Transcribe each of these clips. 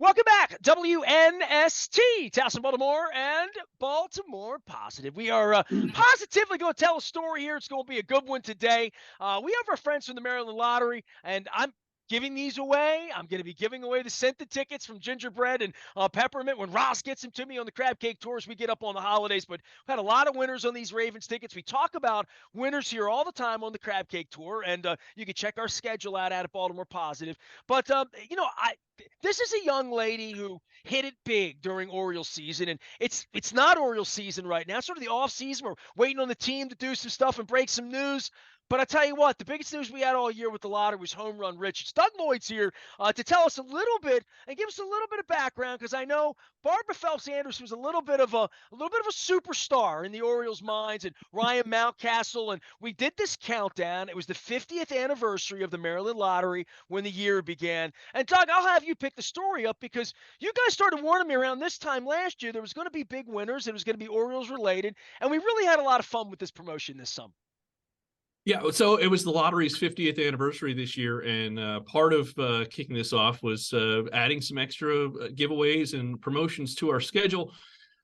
Welcome back, WNST, Towson, Baltimore, and Baltimore Positive. We are positively going to tell a story here. It's going to be a good one today. We have our friends from the Maryland Lottery, and I'm giving these away. I'm going to be giving away the scented tickets from Gingerbread and Peppermint when Ross gets them to me on the Crab Cake Tours we get up on the holidays. But we had a lot of winners on these Ravens tickets. We talk about winners here all the time on the Crab Cake Tour, and you can check our schedule out at Baltimore Positive. But, this is a young lady who hit it big during Orioles season, and it's not Orioles season right now. It's sort of the off season. We're waiting on the team to do some stuff and break some news. But I tell you what, the biggest news we had all year with the lottery was Home Run Rich. It's Doug Lloyd's here to tell us a little bit and give us a little bit of background, because I know Barbara Phelps-Anderson was a little bit of a superstar in the Orioles' minds, and Ryan Mountcastle. And we did this countdown. It was the 50th anniversary of the Maryland Lottery when the year began. And Doug, I'll have you pick the story up, because you guys started warning me around this time last year there was going to be big winners. It was going to be Orioles related, and we really had a lot of fun with this promotion this summer. Yeah, so it was the lottery's 50th anniversary this year, and part of kicking this off was adding some extra giveaways and promotions to our schedule.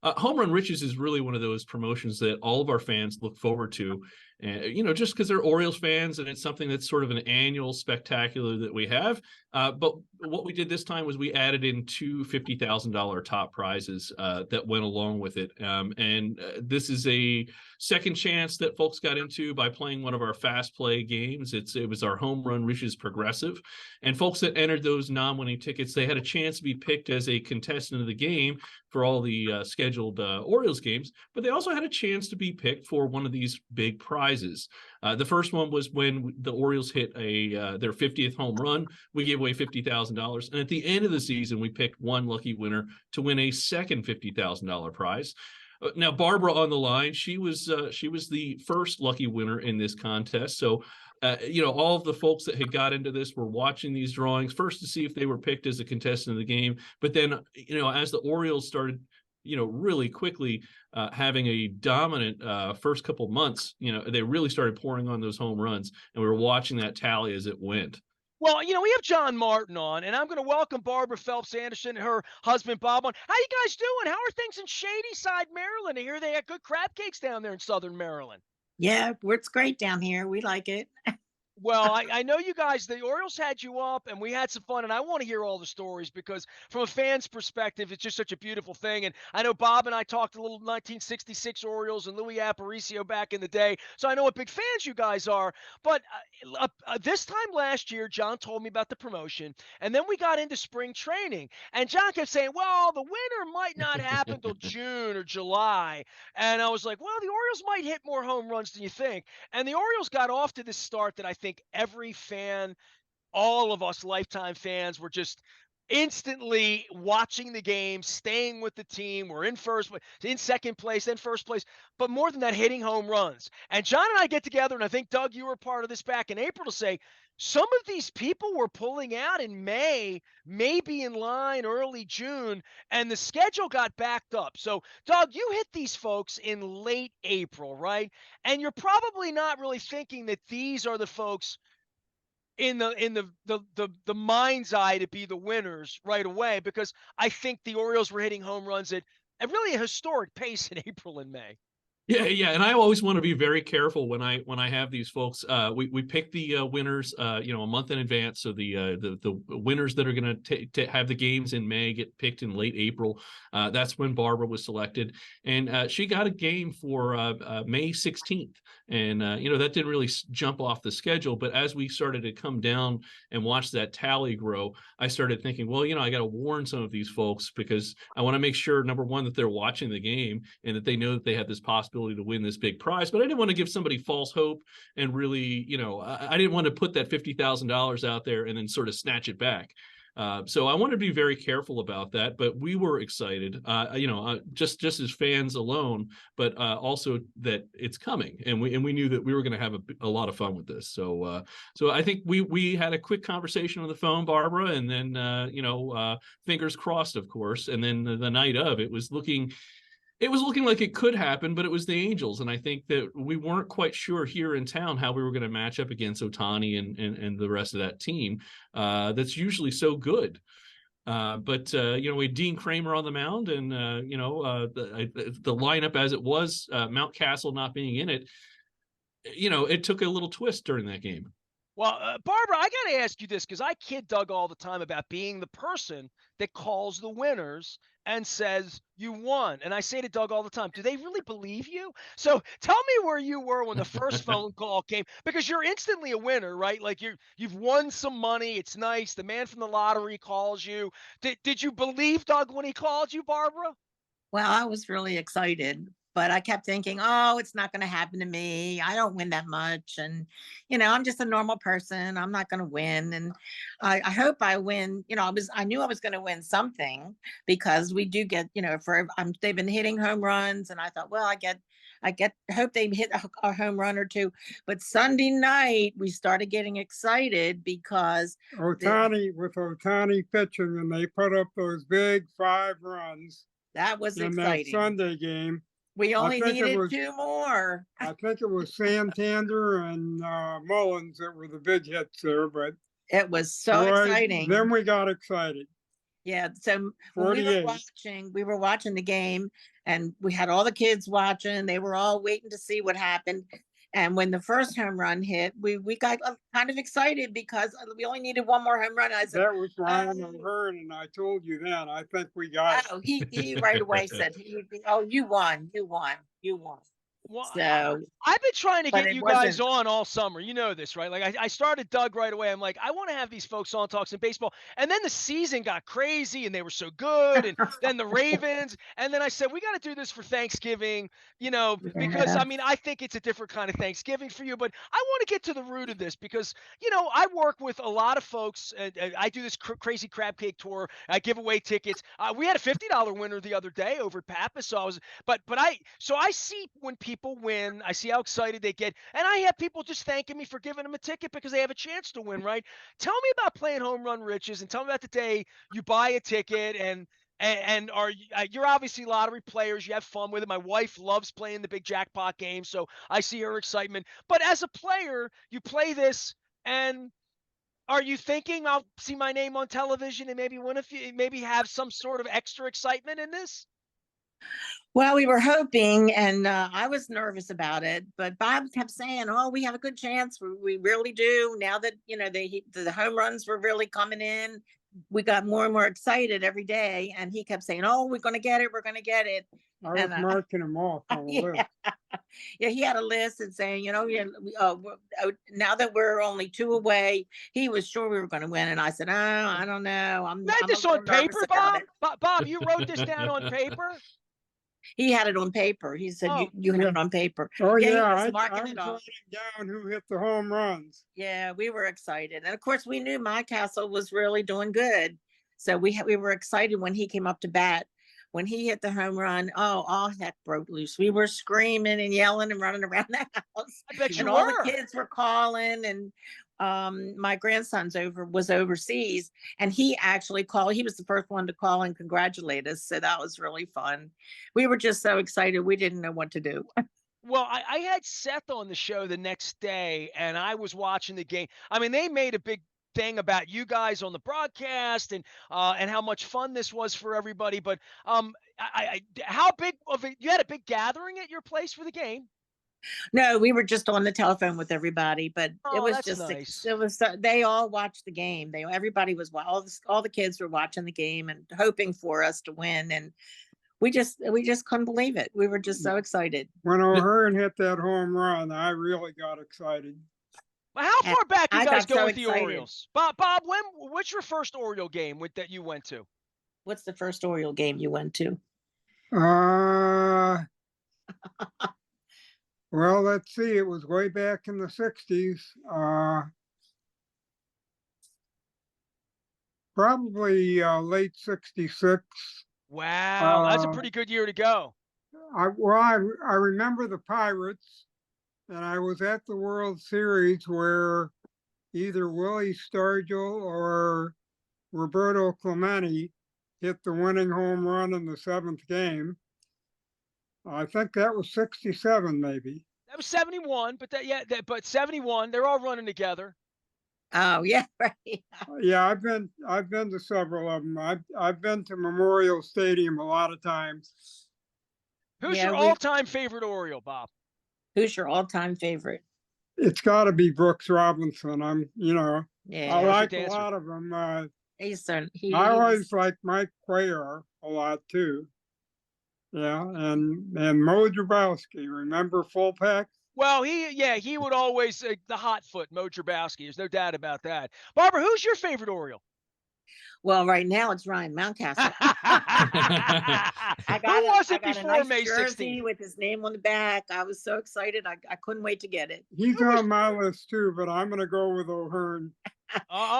Home Run Riches is really one of those promotions that all of our fans look forward to, and just because they're Orioles fans, and it's something that's sort of an annual spectacular that we have. But what we did this time was we added in two $50,000 top prizes that went along with it, and this is a second chance that folks got into by playing one of our fast play games. It was our Home Run Riches Progressive, and folks that entered those non-winning tickets, they had a chance to be picked as a contestant of the game for all the scheduled Orioles games, but they also had a chance to be picked for one of these big prizes. The first one was when the Orioles hit their 50th home run. We gave away $50,000, and at the end of the season, we picked one lucky winner to win a second $50,000 prize. Now, Barbara on the line, she was the first lucky winner in this contest. So, all of the folks that had got into this were watching these drawings first to see if they were picked as a contestant of the game. But then, as the Orioles started, really quickly having a dominant first couple months, they really started pouring on those home runs, and we were watching that tally as it went. Well, we have John Martin on, and I'm going to welcome Barbara Phelps-Anderson and her husband, Bob, on. How you guys doing? How are things in Shadyside, Maryland? I hear they have good crab cakes down there in southern Maryland. Yeah, it's great down here. We like it. Well, I know you guys, the Orioles had you up, and we had some fun, and I want to hear all the stories, because from a fan's perspective, it's just such a beautiful thing. And I know Bob and I talked a little 1966 Orioles and Louis Aparicio back in the day, so I know what big fans you guys are. But this time last year, John told me about the promotion, and then we got into spring training, and John kept saying, well, the winter might not happen until June or July. And I was like, well, the Orioles might hit more home runs than you think. And the Orioles got off to this start that I think every fan, all of us lifetime fans, were just instantly watching the game, staying with the team. We're in second place, then first place, but more than that, hitting home runs. And John and I get together, and I think, Doug, you were part of this back in April, to say some of these people were pulling out in May, maybe in line early June, and the schedule got backed up. So, Doug, you hit these folks in late April, right? And you're probably not really thinking that these are the folks in the mind's eye to be the winners right away, because I think the Orioles were hitting home runs at really a historic pace in April and May. Yeah, and I always want to be very careful when I have these folks. We pick the winners, a month in advance. So the winners that are going to have the games in May get picked in late April. That's when Barbara was selected, and she got a game for May 16th. And that didn't really jump off the schedule. But as we started to come down and watch that tally grow, I started thinking, well, I got to warn some of these folks, because I want to make sure, number one, that they're watching the game and that they know that they have this possibility to win this big prize. But I didn't want to give somebody false hope, and really, I didn't want to put that $50,000 out there and then sort of snatch it back. So I wanted to be very careful about that, but we were excited, just as fans alone, but also that it's coming, and we knew that we were going to have a lot of fun with this. So I think we had a quick conversation on the phone, Barbara, and then fingers crossed, of course, and then the night of, it was looking like it could happen, but it was the Angels. And I think that we weren't quite sure here in town how we were going to match up against Ohtani and the rest of that team that's usually so good. But we had Dean Kramer on the mound, and the lineup as it was, Mountcastle not being in it, it took a little twist during that game. Well, Barbara, I got to ask you this because I kid Doug all the time about being the person that calls the winners and says you won. And I say to Doug all the time, do they really believe you? So tell me where you were when the first phone call came, because you're instantly a winner, right? Like you've won some money. It's nice. The man from the lottery calls you. Did you believe Doug when he called you, Barbara? Well, I was really excited, but I kept thinking, oh, it's not going to happen to me. I don't win that much. And, I'm just a normal person. I'm not going to win. And I hope I win. I knew I was going to win something because we do get, they've been hitting home runs. And I thought, well, hope they hit a home run or two. But Sunday night, we started getting excited because with Ohtani pitching, and they put up those big 5 runs. That was in exciting. that Sunday game. We only needed 2 more. I think it was Santander and Mullins that were the big hits there, but it was so exciting. Then we got excited. Yeah, so when we were watching the game, and we had all the kids watching. They were all waiting to see what happened. And when the first home run hit, we got kind of excited because we only needed 1 more home run. I said, that was Ryan O'Hearn, and I told you then, I think we got it. He right away said, oh, you won. Well, so I've been trying to get you guys on all summer. You know this, right? Like I started Doug right away. I'm like, I want to have these folks on talk some baseball. And then the season got crazy and they were so good. And then the Ravens. And then I said, we got to do this for Thanksgiving, because I think it's a different kind of Thanksgiving for you. But I want to get to the root of this because, I work with a lot of folks. I do this crazy crab cake tour. I give away tickets. We had a $50 winner the other day over at Pappas. So I see when people win, I see how excited they get, and I have people just thanking me for giving them a ticket because they have a chance to win, right? Tell me about playing Home Run Riches, and tell me about the day you buy a ticket, and you're obviously lottery players. You have fun with it. My wife loves playing the big jackpot game, so I see her excitement. But as a player, you play this, and are you thinking I'll see my name on television and maybe have some sort of extra excitement in this? Well, we were hoping, and I was nervous about it, but Bob kept saying, oh, we have a good chance. We really do. Now that, the home runs were really coming in, we got more and more excited every day. And he kept saying, oh, we're going to get it. We're going to get it. I was marking them off on the list. Yeah, he had a list and saying, now that we're only 2 away, he was sure we were going to win. And I said, oh, I don't know. You had this on paper, Bob? Bob, you wrote this down on paper? He had it on paper. He said, you had it on paper. Oh, yeah. I was writing down who hit the home runs. Yeah, we were excited. And of course, we knew Mountcastle was really doing good. So we were excited when he came up to bat. When he hit the home run, all heck broke loose. We were screaming and yelling and running around the house. I bet you and were. All the kids were calling, and my grandson's was overseas, and he actually called. He was the first one to call and congratulate us. So that was really fun. We were just so excited. We didn't know what to do. Well, I had Seth on the show the next day, and I was watching the game. They made a big thing about you guys on the broadcast and how much fun this was for everybody. But how big of it? You had a big gathering at your place for the game? No, we were just on the telephone with everybody, but it was just nice. It was they all watched the game. Everybody was all the kids were watching the game and hoping for us to win, and we just couldn't believe it. We were just so excited. When O'Hearn hit that home run, I really got excited. How far back you guys go with the Orioles? Bob, what's your first Oriole game that you went to? What's the first Oriole game you went to? Well, let's see. It was way back in the 60s. Probably late 66. Wow, that's a pretty good year to go. I remember the Pirates, and I was at the World Series where either Willie Stargell or Roberto Clemente hit the winning home run in the 7th game. I think that was 67, maybe. That was 71, but 71. They're all running together. Oh, yeah, right. Yeah, I've been to several of them. I've been to Memorial Stadium a lot of times. Who's Yeah, your we all-time favorite Oriole, Bob? who's your all-time favorite? It's got to be Brooks Robinson. I Yeah, Perfect like a answer. lot of them. he's so I always he's like Mike Cuellar a lot too. Yeah, and Mo Drabowski. Remember Full Pack? Well, he would always the hot foot, Mo Drabowski. There's no doubt about that. Barbara, who's your favorite Oriole? well, right now it's Ryan Mountcastle. Who was I it got a before nice May 16th? jersey with his name on the back. I was so excited. I couldn't wait to get it. He's Who was? on my list too, but I'm gonna go with O'Hearn.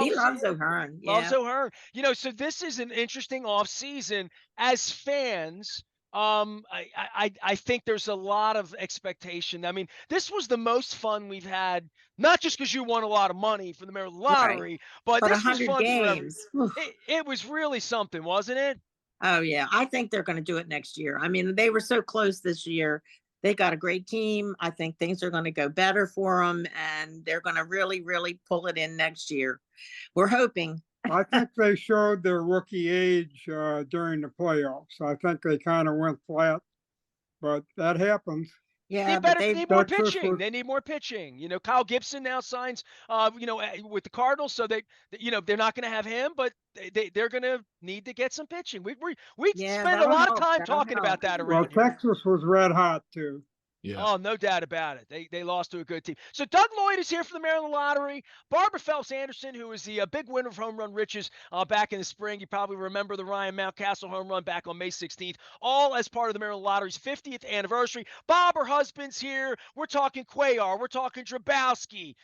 He See, loves O'Hearn. loves Yeah. O'Hearn. So this is an interesting off season as fans. I think there's a lot of expectation. I mean, this was the most fun we've had, not just because you won a lot of money from the Maryland Right. Lottery, but But a this was hundred fun forever. games. Whew. It was really something, wasn't it? Oh yeah. I think they're going to do it next year. I mean, they were so close this year. They got a great team. I think things are going to go better for them, and they're going to really, really pull it in next year. We're hoping. I think they showed their rookie age during the playoffs. I think they kind of went flat, but that happens. Yeah, but They they need more Texas pitching. was They need more pitching. Kyle Gibson now signs, with the Cardinals, so they're not going to have him, but they're going to need to get some pitching. We yeah, spend a that'll lot of help. time That'll talking help. about that well, around here. Texas was red hot too. Yeah. Oh, no doubt about it. They lost to a good team. So Doug Lloyd is here for the Maryland Lottery. Barbara Phelps-Anderson, who is the big winner of Home Run Riches back in the spring. You probably remember the Ryan Mountcastle home run back on May 16th, all as part of the Maryland Lottery's 50th anniversary. Bob, her husband's here. We're talking Cuellar. We're talking Drabowski.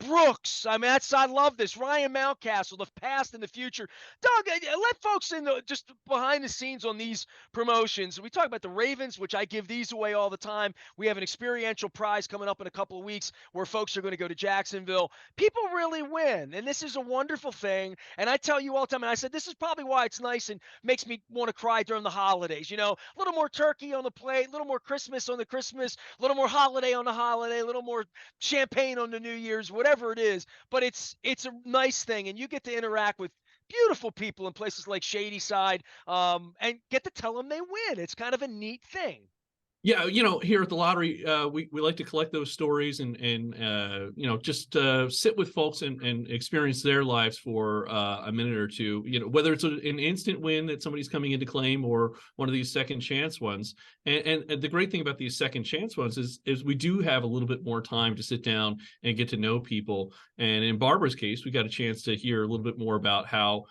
Brooks. I mean, I love this. Ryan Mountcastle, the past and the future. Doug, let folks in just behind the scenes on these promotions. We talk about the Ravens, which I give these away all the time. We have an experiential prize coming up in a couple of weeks where folks are going to go to Jacksonville. People really win, and this is a wonderful thing. And I tell you all the time, and I said, this is probably why it's nice and makes me want to cry during the holidays. A little more turkey on the plate, a little more Christmas on the Christmas, a little more holiday on the holiday, a little more champagne on the New Year's, whatever it is. But it's a nice thing, and you get to interact with beautiful people in places like Shadyside, and get to tell them they win. It's kind of a neat thing. Yeah, here at the lottery, we like to collect those stories and just sit with folks and experience their lives for a minute or two. Whether it's an instant win that somebody's coming in to claim or one of these second chance ones. And the great thing about these second chance ones is we do have a little bit more time to sit down and get to know people. And in Barbara's case, we got a chance to hear a little bit more about how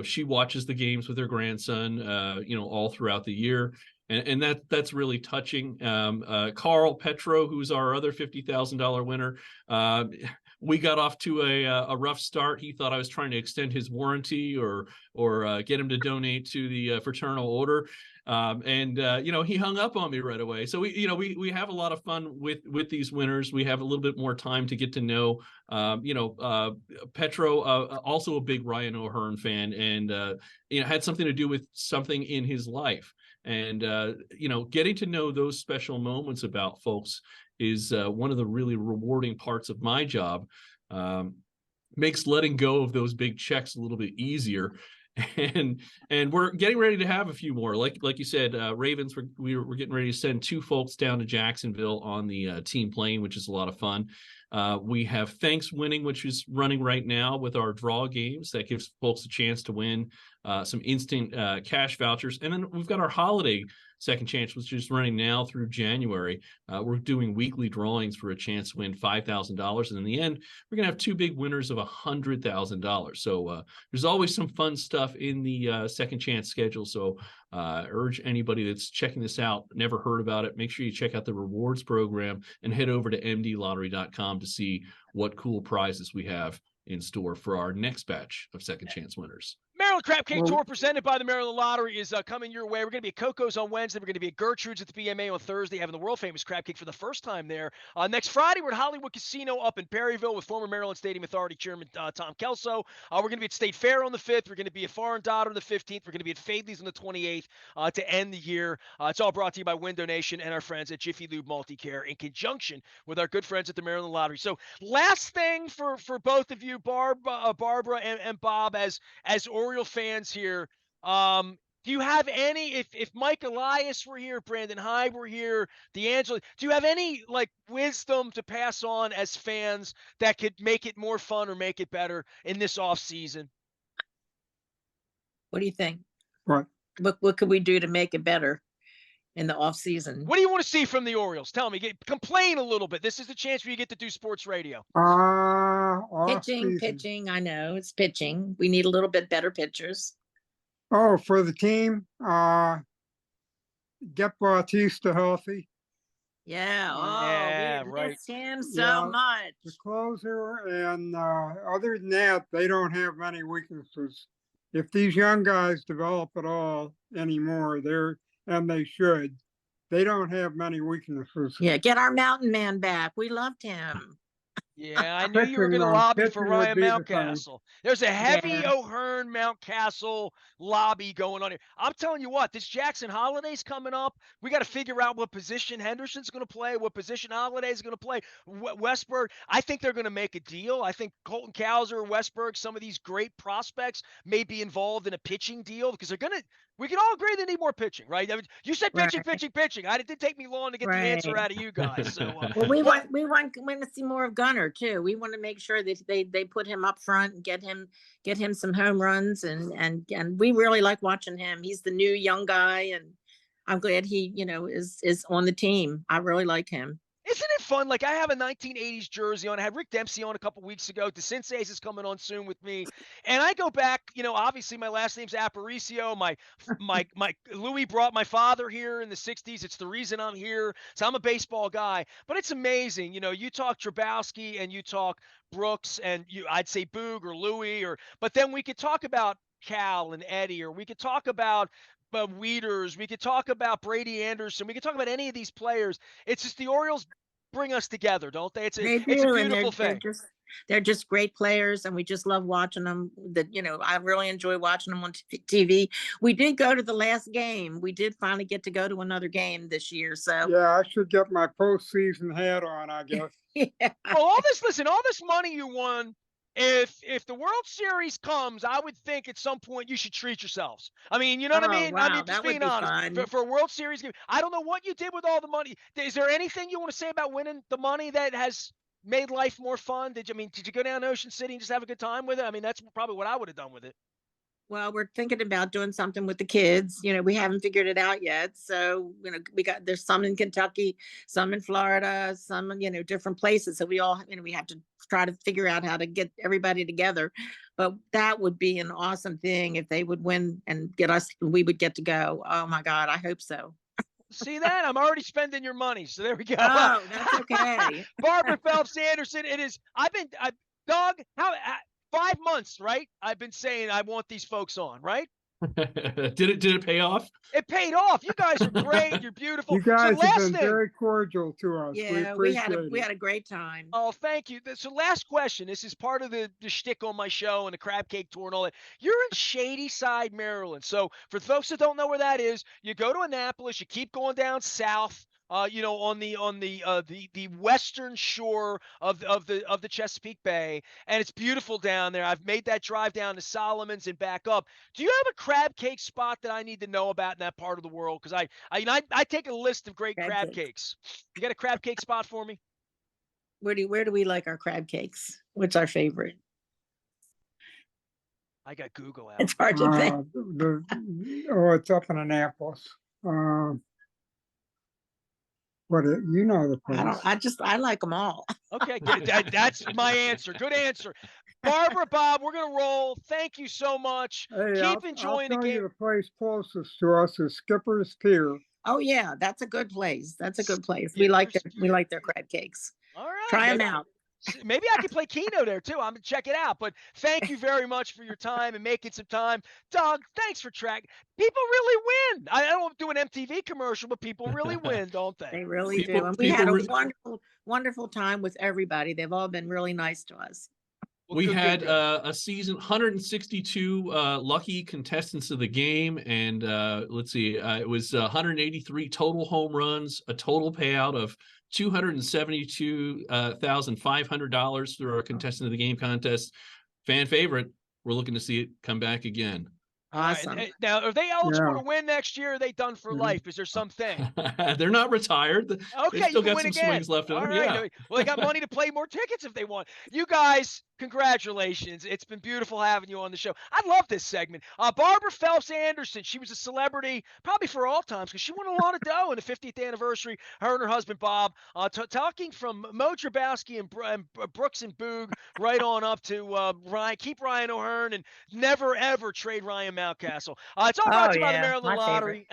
she watches the games with her grandson, all throughout the year. And that's really touching. Carl Petro, who's our other $50,000 winner, we got off to a rough start. He thought I was trying to extend his warranty or get him to donate to the fraternal order, and he hung up on me right away. So we have a lot of fun with these winners. We have a little bit more time to get to know. Petro, also a big Ryan O'Hearn fan, and had something to do with something in his life. And getting to know those special moments about folks is one of the really rewarding parts of my job. Makes letting go of those big checks a little bit easier. And we're getting ready to have a few more. Like you said, Ravens, we're getting ready to send 2 folks down to Jacksonville on the team plane, which is a lot of fun. We have Thanks Winning, which is running right now with our draw games. That gives folks a chance to win some instant cash vouchers. And then we've got our holiday second chance, which is running now through January. We're doing weekly drawings for a chance to win $5,000. And in the end, we're going to have 2 big winners of $100,000. So there's always some fun stuff in the second chance schedule. So urge anybody that's checking this out, never heard about it, make sure you check out the rewards program and head over to mdlottery.com to see what cool prizes we have in store for our next batch of second chance winners. Maryland World Crab Cake Well, Tour presented by the Maryland Lottery is coming your way. We're going to be at Coco's on Wednesday. We're going to be at Gertrude's at the BMA on Thursday, having the world famous crab cake for the first time there. Next Friday, we're at Hollywood Casino up in Perryville with former Maryland Stadium Authority Chairman Tom Kelso. We're going to be at State Fair on the 5th. We're going to be at Foreign Dot on the 15th. We're going to be at Fadley's on the 28th to end the year. It's all brought to you by Window Nation and our friends at Jiffy Lube Multicare in conjunction with our good friends at the Maryland Lottery. So last thing for both of you, Barbara and Bob, as Oriole fans here, do you have any, if Mike Elias were here, Brandon Hyde were here, D'Angelo, do you have any like wisdom to pass on as fans that could make it more fun or make it better in this off season? What do you think? what? What could we do to make it better in the off season? What do you want to see from the Orioles? Tell me, complain a little bit. This is the chance for you to get to do sports radio. Pitching. I know it's pitching. We need a little bit better pitchers. Oh, for the team, get Bautista healthy. Yeah. Yeah, We right. miss him so Yeah, much. The closer, and other than that, they don't have many weaknesses. If these young guys develop at all anymore, they should. They don't have many weaknesses. Yeah, get our mountain man back. We loved him. Yeah, I knew you were going to Pitching, lobby for pitching would Ryan be the thing. Mountcastle. There's a heavy Yeah. O'Hearn Mountcastle lobby going on here. I'm telling you what, this Jackson Holiday's coming up. We got to figure out what position Henderson's going to play, what position Holiday's going to play. Westberg, I think they're going to make a deal. I think Colton Cowser, Westberg, some of these great prospects may be involved in a pitching deal because they're going to. We can all agree they need more pitching, right? I mean, you said pitching. It didn't take me long to get the answer Right. out of you guys. So, Well, we want to see more of Gunnar too. We want to make sure that they put him up front and get him some home runs and we really like watching him. He's the new young guy, and I'm glad he is on the team. I really like him. Isn't it fun? Like I have a 1980s jersey on. I had Rick Dempsey on a couple weeks ago. DeCinces is coming on soon with me, and I go back. Obviously my last name's Aparicio. My Louis brought my father here in the 60s. It's the reason I'm here. So I'm a baseball guy. But it's amazing. You talk Trabowski and you talk Brooks and I'd say Boog or Louis but then we could talk about Cal and Eddie, or we could talk about Wieters. We could talk about Brady Anderson. We could talk about any of these players. It's just the Orioles bring us together, don't they? It's a beautiful thing. They're just great players, and we just love watching them. I really enjoy watching them on TV. We did go to the last game. We did finally get to go to another game this year. So Yeah, I should get my postseason hat on, I guess. yeah. Well, all this money you won. If the World Series comes, I would think at some point you should treat yourselves. I mean, you know what I mean? Wow, I mean, just that would being be honest. fun. For a World Series game, I don't know what you did with all the money. Is there anything you want to say about winning the money that has made life more fun? Did you go down to Ocean City and just have a good time with it? I mean, that's probably what I would have done with it. Well, we're thinking about doing something with the kids. We haven't figured it out yet. So, there's some in Kentucky, some in Florida, some, different places. So we all, we have to try to figure out how to get everybody together. But that would be an awesome thing if they would win and get us, we would get to go. Oh my God, I hope so. See that? I'm already spending your money. So there we go. Oh, that's okay. Barbara Phelps-Anderson, Doug, 5 months, right? I've been saying I want these folks on, right? Did it pay off? It paid off. You guys are great. You're beautiful. You guys so have last been thing, very cordial to us. Yeah, we we had a great time. Oh, thank you. So last question. This is part of the shtick on my show and the crab cake tour and all that. You're in Shady Side, Maryland. So for folks that don't know where that is, you go to Annapolis, you keep going down south. On the western shore of the Chesapeake Bay, and it's beautiful down there. I've made that drive down to Solomon's and back up. Do you have a crab cake spot that I need to know about in that part of the world? Because I take a list of great crab cakes. You got a crab cake spot for me? Where do we like our crab cakes? What's our favorite? I got Google out. It's hard to think. It's up in Annapolis. The place. I like them all. Okay, good. That's my answer. Good answer. Barbara, Bob, we're gonna roll. Thank you so much. Hey, Keep enjoying I'll the tell game. you the place closest to us is Skipper's Pier. Oh yeah, that's a good place. We like their crab cakes. All right. Try them out. Maybe I can play Keno there too. I'm gonna check it out. But thank you very much for your time and making some time. Doug, thanks for track. People really win. I don't do an MTV commercial, but people really win, don't they? They really do. People, And we had people, a re- wonderful, wonderful time with everybody. They've all been really nice to us. Well, we good, had good, good. a season 162 lucky contestants of the game, and let's see, it was 183 total home runs, a total payout of $272,500 through our contestant of the game contest. Fan favorite. We're looking to see it come back again. All right. Awesome. Now, are they eligible Yeah. to win next year? Or are they done for Mhm. life? Is there something? They're not retired. They've Okay, you still can got win some again. swings left in All them. right. Yeah. Well, they got money to play more tickets if they want. You guys, congratulations. It's been beautiful having you on the show. I love this segment. Barbara Phelps-Anderson, she was a celebrity probably for all times because she won a lot of dough in the 50th anniversary. Her and her husband, Bob, talking from Mo Drabowski and Brooks and Boog right on up to Ryan. Keep Ryan O'Hearn and never, ever trade Ryan Mountcastle. It's all brought Oh to you by the yeah, Maryland my Lottery.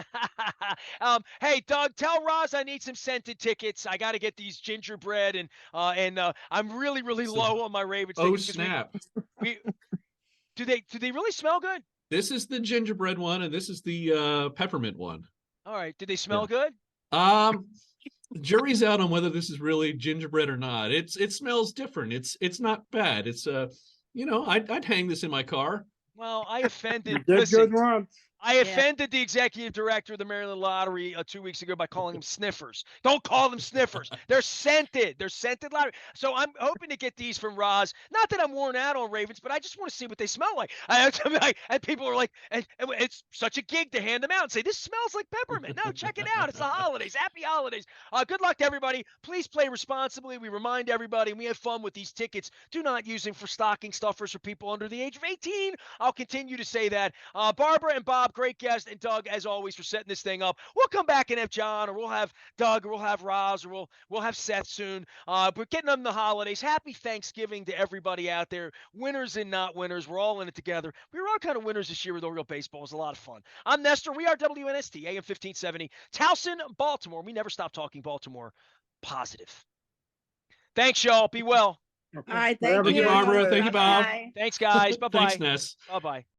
Hey, Doug, tell Roz I need some scented tickets. I got to get these gingerbread, and I'm really, really So- low on my Ravens Oh, tickets because snap. we do they really smell good? This is the gingerbread one, and this is the peppermint one. All right, did they Yeah. smell good? Jury's out on whether this is really gingerbread or not. It smells different. It's not bad. It's I'd hang this in my car. Well, I You offended. did Listen, good once. I Yeah. offended the executive director of the Maryland Lottery 2 weeks ago by calling them sniffers. Don't call them sniffers. They're scented. They're scented lottery. So I'm hoping to get these from Roz. Not that I'm worn out on Ravens, but I just want to see what they smell like. And people are like, and it's such a gig to hand them out and say, this smells like peppermint. No, check it out. It's the holidays. Happy holidays. Good luck to everybody. Please play responsibly. We remind everybody, and we have fun with these tickets. Do not use them for stocking stuffers for people under the age of 18. I'll continue to say that. Barbara and Bob, great guest, and Doug, as always, for setting this thing up. We'll come back and have John, or we'll have Doug, or we'll have Roz, or we'll have Seth soon. But getting them the holidays. Happy Thanksgiving to everybody out there. Winners and not winners. We're all in it together. We were all kind of winners this year with Oriole baseball. It was a lot of fun. I'm Nestor. We are WNST, AM 1570, Towson, Baltimore. We never stop talking Baltimore. Positive. Thanks, y'all. Be well. All right, Whatever thank Thank you, you. Barbara. Thank you, Bob. Bye-bye. Thanks, guys. Bye-bye. Thanks, Ness. Bye-bye.